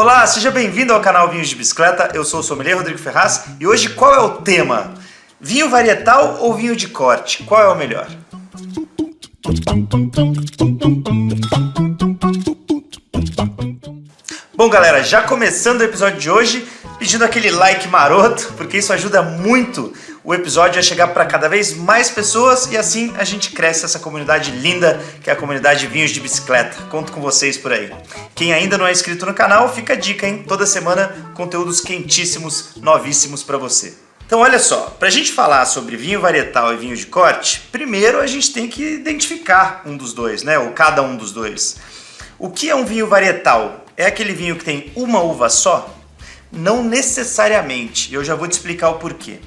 Olá, seja bem-vindo ao canal Vinhos de Bicicleta, eu sou o sommelier Rodrigo Ferraz e hoje qual é o tema? Vinho varietal ou vinho de corte? Qual é o melhor? Bom galera, já começando o episódio de hoje, pedindo aquele like maroto, porque isso ajuda muito o episódio a chegar para cada vez mais pessoas e assim a gente cresce essa comunidade linda que é a comunidade Vinhos de Bicicleta. Conto com vocês por aí. Quem ainda não é inscrito no canal, fica a dica, hein? Toda semana conteúdos quentíssimos, novíssimos para você. Então olha só, para a gente falar sobre vinho varietal e vinho de corte, primeiro a gente tem que identificar um dos dois, né? Ou cada um dos dois. O que é um vinho varietal? É aquele vinho que tem uma uva só? Não necessariamente, eu já vou te explicar o porquê.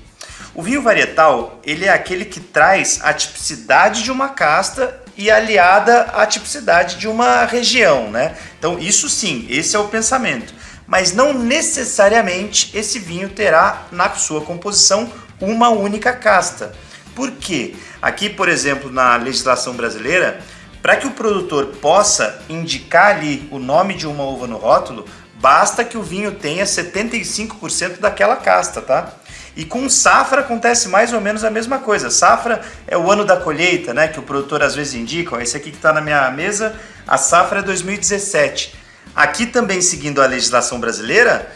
O vinho varietal, ele é aquele que traz a tipicidade de uma casta e aliada à tipicidade de uma região, né? Então isso sim, esse é o pensamento. Mas não necessariamente esse vinho terá na sua composição uma única casta. Por quê? Aqui, por exemplo, na legislação brasileira, para que o produtor possa indicar ali o nome de uma uva no rótulo, basta que o vinho tenha 75% daquela casta, tá? E com safra acontece mais ou menos a mesma coisa. Safra é o ano da colheita, né? Que o produtor às vezes indica. Ó, esse aqui que está na minha mesa, a safra é 2017. Aqui também, seguindo a legislação brasileira,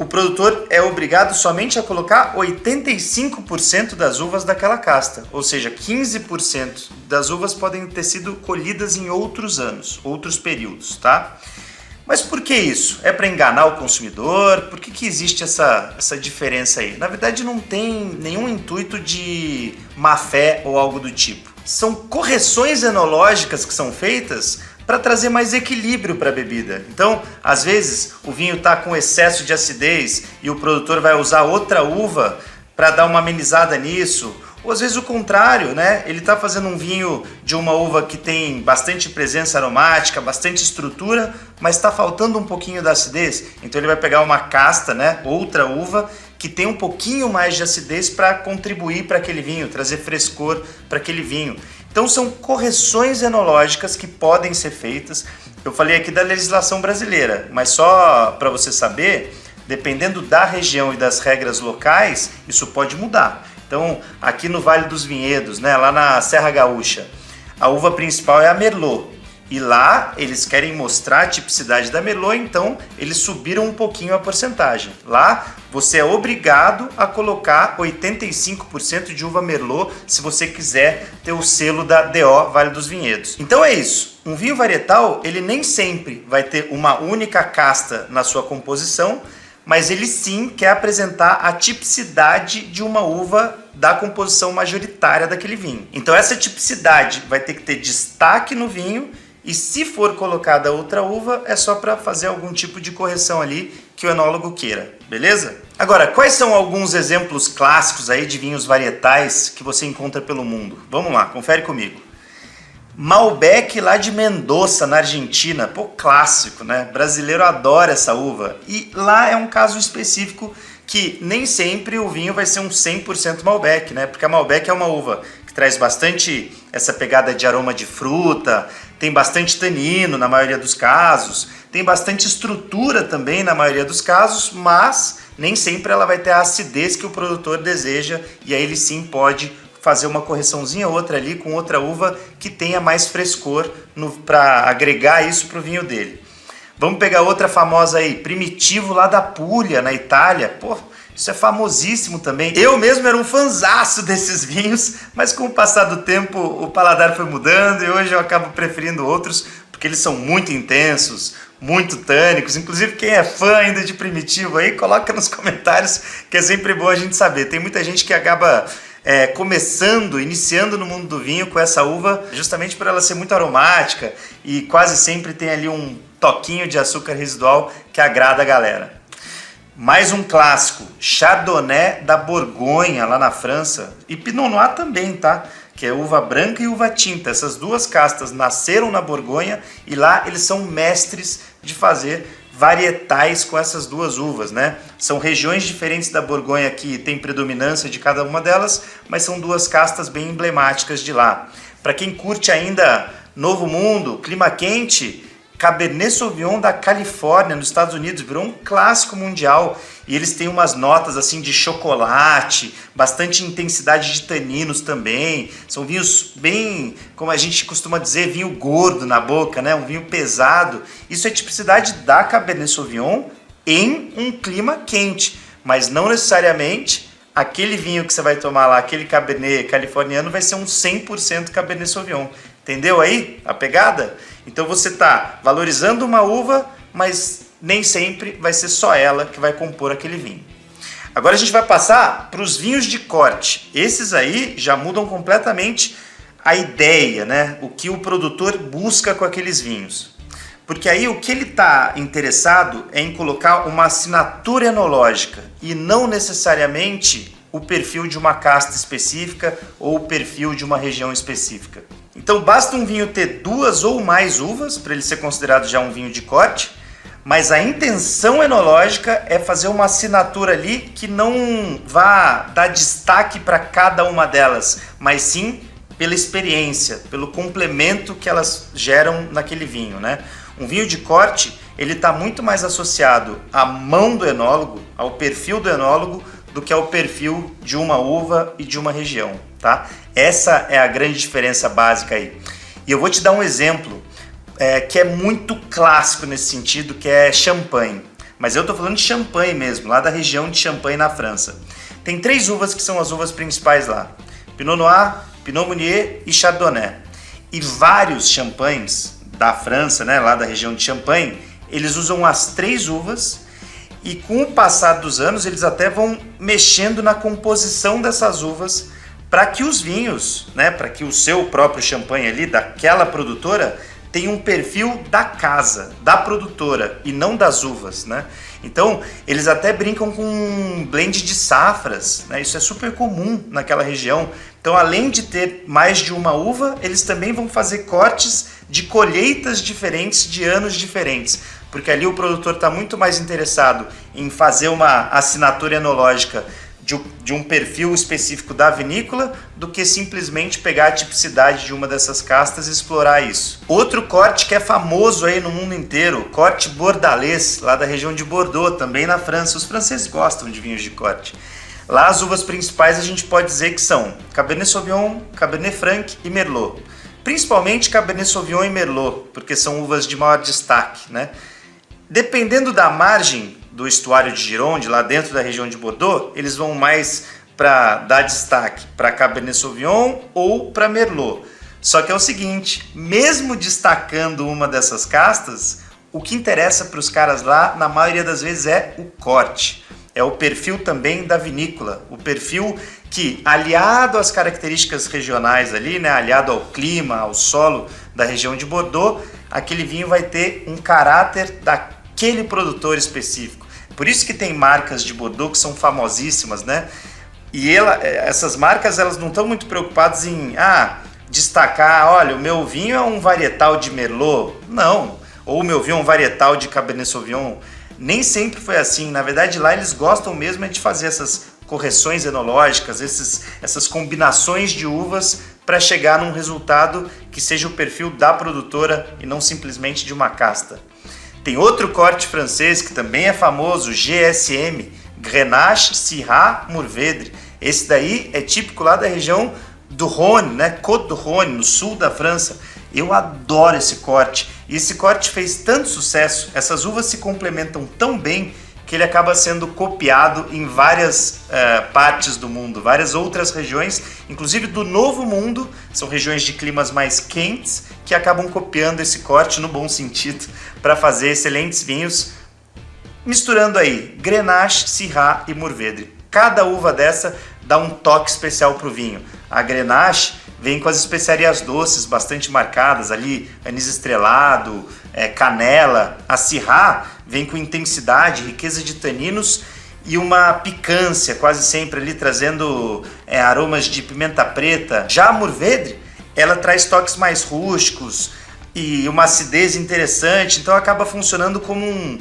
o produtor é obrigado somente a colocar 85% das uvas daquela casta. Ou seja, 15% das uvas podem ter sido colhidas em outros anos, outros períodos, tá? Mas por que isso? É para enganar o consumidor? Por que existe essa diferença aí? Na verdade não tem nenhum intuito de má fé ou algo do tipo. São correções enológicas que são feitas para trazer mais equilíbrio para a bebida. Então, às vezes, o vinho está com excesso de acidez e o produtor vai usar outra uva para dar uma amenizada nisso. Ou às vezes o contrário, né? Ele está fazendo um vinho de uma uva que tem bastante presença aromática, bastante estrutura, mas está faltando um pouquinho da acidez. Então ele vai pegar uma casta, né? Outra uva que tem um pouquinho mais de acidez para contribuir para aquele vinho, trazer frescor para aquele vinho. Então são correções enológicas que podem ser feitas. Eu falei aqui da legislação brasileira, mas só para você saber, dependendo da região e das regras locais, isso pode mudar. Então, aqui no Vale dos Vinhedos, né, lá na Serra Gaúcha, a uva principal é a Merlot. E lá eles querem mostrar a tipicidade da Merlot, então eles subiram um pouquinho a porcentagem. Lá você é obrigado a colocar 85% de uva Merlot se você quiser ter o selo da DO Vale dos Vinhedos. Então é isso. Um vinho varietal, ele nem sempre vai ter uma única casta na sua composição, mas ele sim quer apresentar a tipicidade de uma uva da composição majoritária daquele vinho. Então essa tipicidade vai ter que ter destaque no vinho e se for colocada outra uva é só para fazer algum tipo de correção ali que o enólogo queira, beleza? Agora, quais são alguns exemplos clássicos aí de vinhos varietais que você encontra pelo mundo? Vamos lá, confere comigo. Malbec lá de Mendoza, na Argentina, pô, clássico, né? Brasileiro adora essa uva. E lá é um caso específico que nem sempre o vinho vai ser um 100% Malbec, né? Porque a Malbec é uma uva que traz bastante essa pegada de aroma de fruta, tem bastante tanino na maioria dos casos, tem bastante estrutura também na maioria dos casos, mas nem sempre ela vai ter a acidez que o produtor deseja e aí ele sim pode fazer uma correçãozinha outra ali com outra uva que tenha mais frescor para agregar isso para o vinho dele. Vamos pegar outra famosa aí, Primitivo lá da Puglia, na Itália. Pô, isso é famosíssimo também. Eu mesmo era um fanzaço desses vinhos, mas com o passar do tempo o paladar foi mudando e hoje eu acabo preferindo outros porque eles são muito intensos, muito tânicos. Inclusive quem é fã ainda de Primitivo aí, coloca nos comentários que é sempre bom a gente saber. Tem muita gente que acaba iniciando no mundo do vinho com essa uva, justamente por ela ser muito aromática e quase sempre tem ali um toquinho de açúcar residual que agrada a galera. Mais um clássico, Chardonnay da Borgonha, lá na França, e Pinot Noir também, tá? Que é uva branca e uva tinta. Essas duas castas nasceram na Borgonha e lá eles são mestres de fazer varietais com essas duas uvas, né? São regiões diferentes da Borgonha que tem predominância de cada uma delas, mas são duas castas bem emblemáticas de lá. Para quem curte ainda Novo Mundo, clima quente, Cabernet Sauvignon da Califórnia, nos Estados Unidos, virou um clássico mundial e eles têm umas notas assim de chocolate, bastante intensidade de taninos também. São vinhos bem, como a gente costuma dizer, vinho gordo na boca, né? Um vinho pesado. Isso é tipicidade da Cabernet Sauvignon em um clima quente, mas não necessariamente aquele vinho que você vai tomar lá, aquele Cabernet californiano, vai ser um 100% Cabernet Sauvignon. Entendeu aí a pegada? Então você está valorizando uma uva, mas nem sempre vai ser só ela que vai compor aquele vinho. Agora a gente vai passar para os vinhos de corte. Esses aí já mudam completamente a ideia, né? O que o produtor busca com aqueles vinhos. Porque aí o que ele está interessado é em colocar uma assinatura enológica e não necessariamente o perfil de uma casta específica ou o perfil de uma região específica. Então basta um vinho ter 2 ou mais uvas para ele ser considerado já um vinho de corte, mas a intenção enológica é fazer uma assinatura ali que não vá dar destaque para cada uma delas, mas sim pela experiência, pelo complemento que elas geram naquele vinho, né? Um vinho de corte, ele está muito mais associado à mão do enólogo, ao perfil do enólogo, do que ao perfil de uma uva e de uma região, tá? Essa é a grande diferença básica aí. E eu vou te dar um exemplo que é muito clássico nesse sentido, que é Champagne. Mas eu estou falando de Champagne mesmo, lá da região de Champagne, na França. Tem 3 uvas que são as uvas principais lá: Pinot Noir, Pinot Meunier e Chardonnay. E vários champanhes da França, né, lá da região de Champagne, eles usam as 3 uvas. E com o passar dos anos, eles até vão mexendo na composição dessas uvas para que os vinhos, né, para que o seu próprio champanhe ali, daquela produtora, tenha um perfil da casa, da produtora e não das uvas, né? Então, eles até brincam com um blend de safras, né? Isso é super comum naquela região. Então, além de ter mais de uma uva, eles também vão fazer cortes de colheitas diferentes, de anos diferentes, porque ali o produtor está muito mais interessado em fazer uma assinatura enológica de um perfil específico da vinícola do que simplesmente pegar a tipicidade de uma dessas castas e explorar isso. Outro corte que é famoso aí no mundo inteiro, o corte bordalês, lá da região de Bordeaux, também na França. Os franceses gostam de vinhos de corte. Lá as uvas principais a gente pode dizer que são Cabernet Sauvignon, Cabernet Franc e Merlot. Principalmente Cabernet Sauvignon e Merlot, porque são uvas de maior destaque, né? Dependendo da margem do estuário de Gironde, lá dentro da região de Bordeaux, eles vão mais para dar destaque para Cabernet Sauvignon ou para Merlot. Só que é o seguinte, mesmo destacando uma dessas castas, o que interessa para os caras lá, na maioria das vezes, é o corte. É o perfil também da vinícola, o perfil que, aliado às características regionais ali, né, aliado ao clima, ao solo da região de Bordeaux, aquele vinho vai ter um caráter daquele produtor específico. Por isso que tem marcas de Bordeaux que são famosíssimas, né? E essas marcas, elas não estão muito preocupadas em destacar, olha, o meu vinho é um varietal de Merlot. Não. Ou o meu vinho é um varietal de Cabernet Sauvignon. Nem sempre foi assim. Na verdade, lá eles gostam mesmo de fazer essas correções enológicas, essas combinações de uvas para chegar num resultado que seja o perfil da produtora e não simplesmente de uma casta. Tem outro corte francês que também é famoso, GSM, Grenache, Syrah, Mourvèdre. Esse daí é típico lá da região do Rhône, né? Côte do Rhône, no sul da França. Eu adoro esse corte. E esse corte fez tanto sucesso, essas uvas se complementam tão bem que ele acaba sendo copiado em várias partes do mundo, várias outras regiões, inclusive do Novo Mundo, são regiões de climas mais quentes, que acabam copiando esse corte no bom sentido, para fazer excelentes vinhos, misturando aí Grenache, Syrah e Mourvèdre. Cada uva dessa dá um toque especial para o vinho. A Grenache vem com as especiarias doces bastante marcadas ali, anis estrelado, canela. A Syrah vem com intensidade, riqueza de taninos e uma picância, quase sempre ali trazendo aromas de pimenta preta. Já a Mourvèdre, ela traz toques mais rústicos e uma acidez interessante, então acaba funcionando como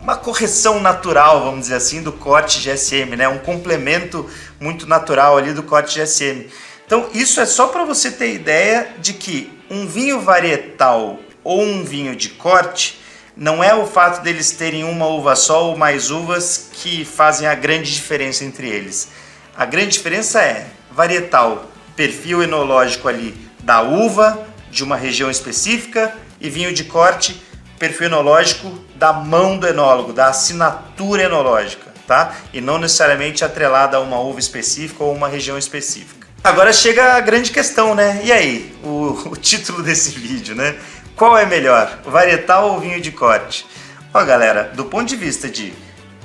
uma correção natural, vamos dizer assim, do corte GSM, né? Um complemento muito natural ali do corte GSM. Então isso é só para você ter ideia de que um vinho varietal ou um vinho de corte, não é o fato deles terem uma uva só ou mais uvas que fazem a grande diferença entre eles. A grande diferença é varietal, perfil enológico ali da uva, de uma região específica, e vinho de corte, perfil enológico da mão do enólogo, da assinatura enológica, tá? E não necessariamente atrelada a uma uva específica ou uma região específica. Agora chega a grande questão, né? E aí, o título desse vídeo, né? Qual é melhor, varietal ou vinho de corte? Ó, galera, do ponto de vista de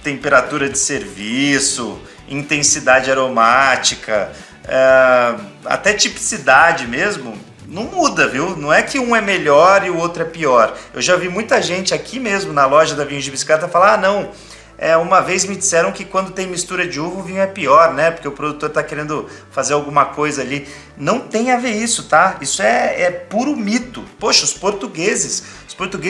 temperatura de serviço, intensidade aromática, até tipicidade mesmo, não muda, viu? Não é que um é melhor e o outro é pior. Eu já vi muita gente aqui mesmo na loja da Vinhos de Bicicleta falar, não, uma vez me disseram que quando tem mistura de uva o vinho é pior, né? Porque o produtor está querendo fazer alguma coisa ali. Não tem a ver isso, tá? Isso é puro mito. Poxa, os portugueses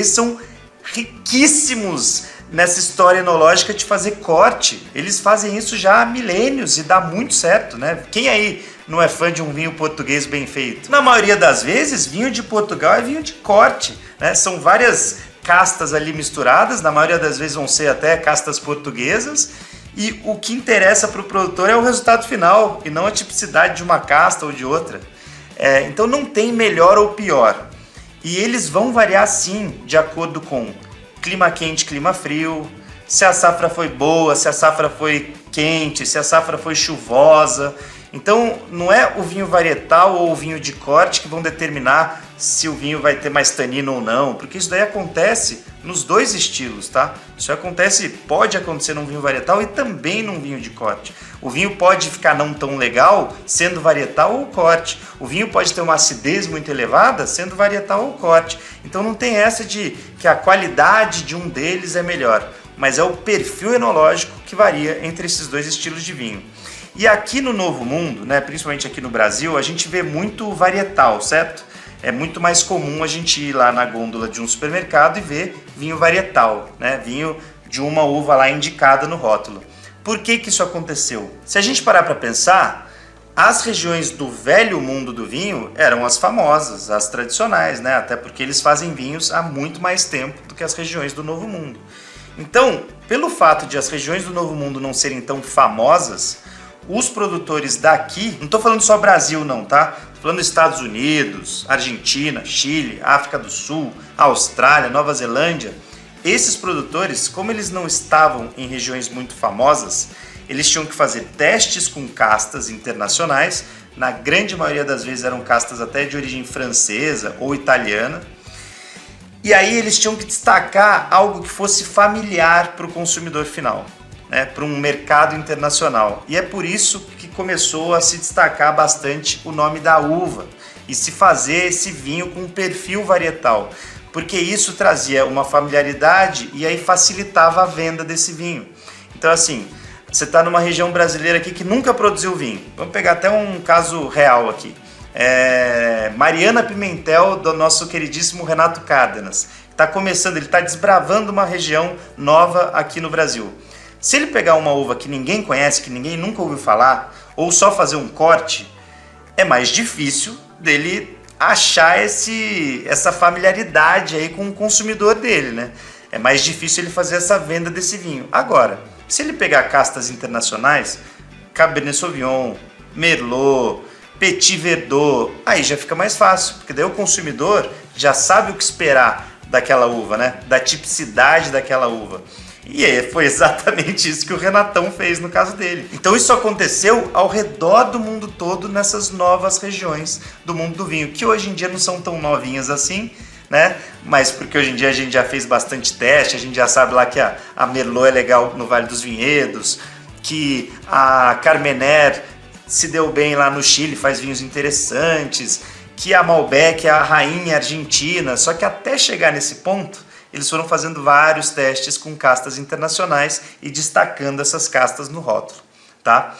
são riquíssimos nessa história enológica de fazer corte. Eles fazem isso já há milênios e dá muito certo, né? Quem aí não é fã de um vinho português bem feito? Na maioria das vezes, vinho de Portugal é vinho de corte, né? São várias castas ali misturadas, na maioria das vezes vão ser até castas portuguesas, e o que interessa para o produtor é o resultado final e não a tipicidade de uma casta ou de outra. Então não tem melhor ou pior. E eles vão variar sim de acordo com clima quente, clima frio, se a safra foi boa, se a safra foi quente, se a safra foi chuvosa. Então não é o vinho varietal ou o vinho de corte que vão determinar se o vinho vai ter mais tanino ou não, porque isso daí acontece nos dois estilos, tá? Isso pode acontecer num vinho varietal e também num vinho de corte. O vinho pode ficar não tão legal sendo varietal ou corte. O vinho pode ter uma acidez muito elevada sendo varietal ou corte. Então não tem essa de que a qualidade de um deles é melhor, mas é o perfil enológico que varia entre esses dois estilos de vinho. E aqui no Novo Mundo, né, principalmente aqui no Brasil, a gente vê muito varietal, certo? É muito mais comum a gente ir lá na gôndola de um supermercado e ver vinho varietal, né? Vinho de uma uva lá indicada no rótulo. Por que isso aconteceu? Se a gente parar para pensar, as regiões do velho mundo do vinho eram as famosas, as tradicionais, né? Até porque eles fazem vinhos há muito mais tempo do que as regiões do Novo Mundo. Então, pelo fato de as regiões do Novo Mundo não serem tão famosas, os produtores daqui, não estou falando só Brasil não, tá? Estou falando Estados Unidos, Argentina, Chile, África do Sul, Austrália, Nova Zelândia, esses produtores, como eles não estavam em regiões muito famosas, eles tinham que fazer testes com castas internacionais, na grande maioria das vezes eram castas até de origem francesa ou italiana, e aí eles tinham que destacar algo que fosse familiar para o consumidor final, né, para um mercado internacional. E é por isso que começou a se destacar bastante o nome da uva e se fazer esse vinho com um perfil varietal, porque isso trazia uma familiaridade e aí facilitava a venda desse vinho. Então assim, você está numa região brasileira aqui que nunca produziu vinho. Vamos pegar até um caso real aqui. Mariana Pimentel, do nosso queridíssimo Renato Cárdenas. Está começando, ele está desbravando uma região nova aqui no Brasil. Se ele pegar uma uva que ninguém conhece, que ninguém nunca ouviu falar, ou só fazer um corte, é mais difícil dele achar essa familiaridade aí com o consumidor dele, né? É mais difícil ele fazer essa venda desse vinho. Agora, se ele pegar castas internacionais, Cabernet Sauvignon, Merlot, Petit Verdot, aí já fica mais fácil, porque daí o consumidor já sabe o que esperar daquela uva, né? Da tipicidade daquela uva. E aí foi exatamente isso que o Renatão fez no caso dele. Então isso aconteceu ao redor do mundo todo nessas novas regiões do mundo do vinho, que hoje em dia não são tão novinhas assim, né? Mas porque hoje em dia a gente já fez bastante teste, a gente já sabe lá que a Merlot é legal no Vale dos Vinhedos, que a Carmener se deu bem lá no Chile, faz vinhos interessantes, que a Malbec é a rainha argentina, só que até chegar nesse ponto, eles foram fazendo vários testes com castas internacionais e destacando essas castas no rótulo, tá?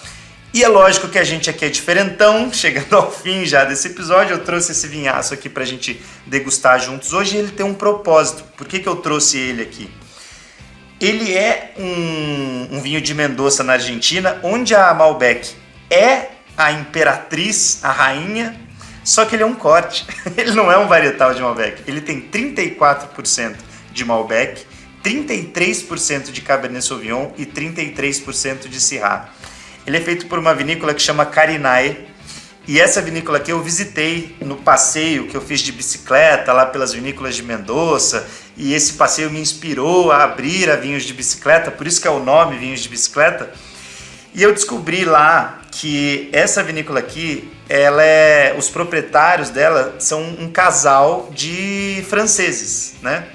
E é lógico que a gente aqui é diferentão, chegando ao fim já desse episódio, eu trouxe esse vinhaço aqui pra gente degustar juntos hoje e ele tem um propósito. Por que eu trouxe ele aqui? Ele é um vinho de Mendoza na Argentina, onde a Malbec é a imperatriz, a rainha, Só que ele é um corte, ele não é um varietal de Malbec. Ele tem 34% de Malbec, 33% de Cabernet Sauvignon e 33% de Syrah. Ele é feito por uma vinícola que chama Carinae. E essa vinícola aqui eu visitei no passeio que eu fiz de bicicleta lá pelas vinícolas de Mendoza. E esse passeio me inspirou a abrir a vinhos de bicicleta, por isso que é o nome Vinhos de Bicicleta. E eu descobri lá que essa vinícola aqui, os proprietários dela são um casal de franceses, né?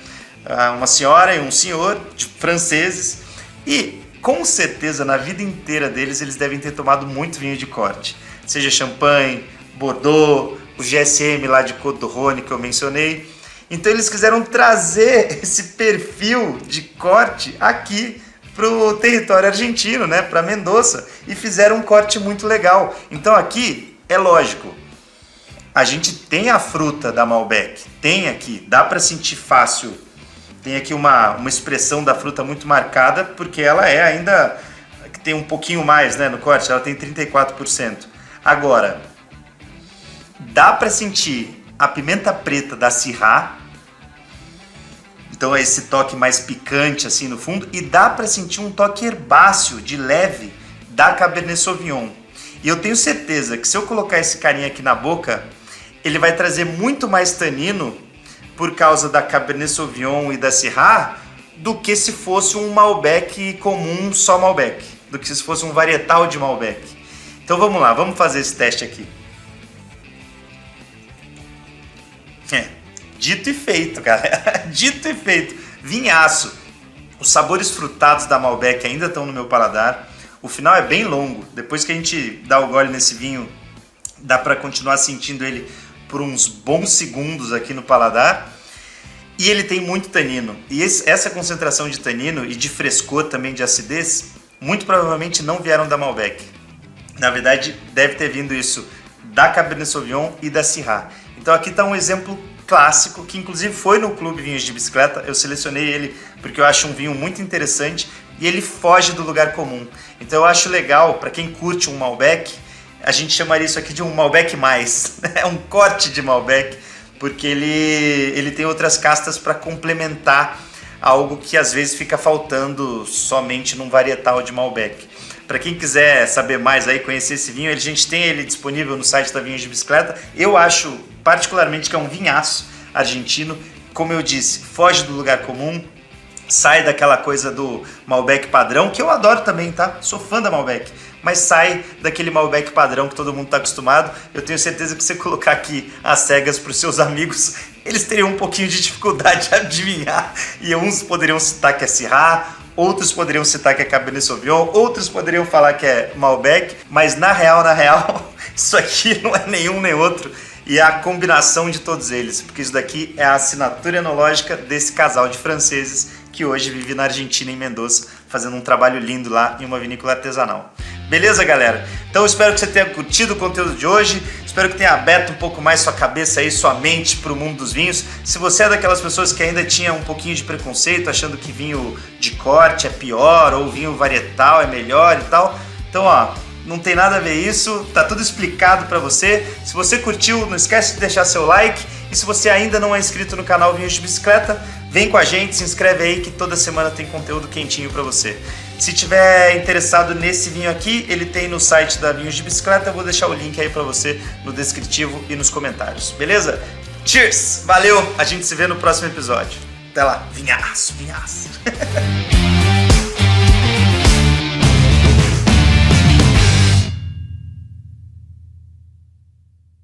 Uma senhora e um senhor de franceses. E com certeza na vida inteira deles eles devem ter tomado muito vinho de corte. Seja champanhe, Bordeaux, o GSM lá de Côte du Rhône que eu mencionei. Então eles quiseram trazer esse perfil de corte aqui para o território argentino, né, para Mendoza, e fizeram um corte muito legal. Então aqui é lógico, a gente tem a fruta da Malbec, tem aqui, dá para sentir fácil, tem aqui uma expressão da fruta muito marcada, porque ela é ainda, tem um pouquinho mais, né, no corte, ela tem 34%. Agora, dá para sentir a pimenta preta da Syrah, então é esse toque mais picante assim no fundo, e dá para sentir um toque herbáceo de leve da Cabernet Sauvignon. E eu tenho certeza que se eu colocar esse carinha aqui na boca, ele vai trazer muito mais tanino por causa da Cabernet Sauvignon e da Syrah do que se fosse um Malbec comum, só Malbec, do que se fosse um varietal de Malbec. Então vamos lá, vamos fazer esse teste aqui. Dito e feito, galera. Dito e feito. Vinhaço. Os sabores frutados da Malbec ainda estão no meu paladar. O final é bem longo. Depois que a gente dá o gole nesse vinho, dá para continuar sentindo ele por uns bons segundos aqui no paladar. E ele tem muito tanino. E essa concentração de tanino e de frescor também, de acidez, muito provavelmente não vieram da Malbec. Na verdade, deve ter vindo isso da Cabernet Sauvignon e da Syrah. Então aqui está um exemplo clássico, que inclusive foi no Clube Vinhos de Bicicleta. Eu selecionei ele porque eu acho um vinho muito interessante e ele foge do lugar comum. Então eu acho legal, para quem curte um Malbec, a gente chamaria isso aqui de um Malbec mais, é um corte de Malbec, porque ele tem outras castas para complementar algo que às vezes fica faltando somente num varietal de Malbec. Para quem quiser saber mais aí, conhecer esse vinho, a gente tem ele disponível no site da Vinhos de Bicicleta. Eu acho particularmente que é um vinhaço argentino. Como eu disse, foge do lugar comum, sai daquela coisa do Malbec padrão, que eu adoro também, tá? Sou fã da Malbec, mas sai daquele Malbec padrão que todo mundo está acostumado. Eu tenho certeza que se você colocar aqui as cegas para os seus amigos, eles teriam um pouquinho de dificuldade de adivinhar. E uns poderiam citar que é Syrah, outros poderiam citar que é Cabernet Sauvignon, outros poderiam falar que é Malbec, mas na real, isso aqui não é nenhum nem outro. E é a combinação de todos eles, porque isso daqui é a assinatura enológica desse casal de franceses que hoje vive na Argentina, em Mendoza, fazendo um trabalho lindo lá em uma vinícola artesanal. Beleza, galera? Então eu espero que você tenha curtido o conteúdo de hoje, espero que tenha aberto um pouco mais sua cabeça aí, sua mente para o mundo dos vinhos. Se você é daquelas pessoas que ainda tinha um pouquinho de preconceito, achando que vinho de corte é pior, ou vinho varietal é melhor e tal, então ó, não tem nada a ver isso, tá tudo explicado para você. Se você curtiu, não esquece de deixar seu like. E se você ainda não é inscrito no canal Vinhos de Bicicleta, vem com a gente, se inscreve aí que toda semana tem conteúdo quentinho para você. Se tiver interessado nesse vinho aqui, ele tem no site da Vinhos de Bicicleta, eu vou deixar o link aí para você no descritivo e nos comentários, beleza? Cheers! Valeu! A gente se vê no próximo episódio. Até lá! Vinhaço, vinhaço!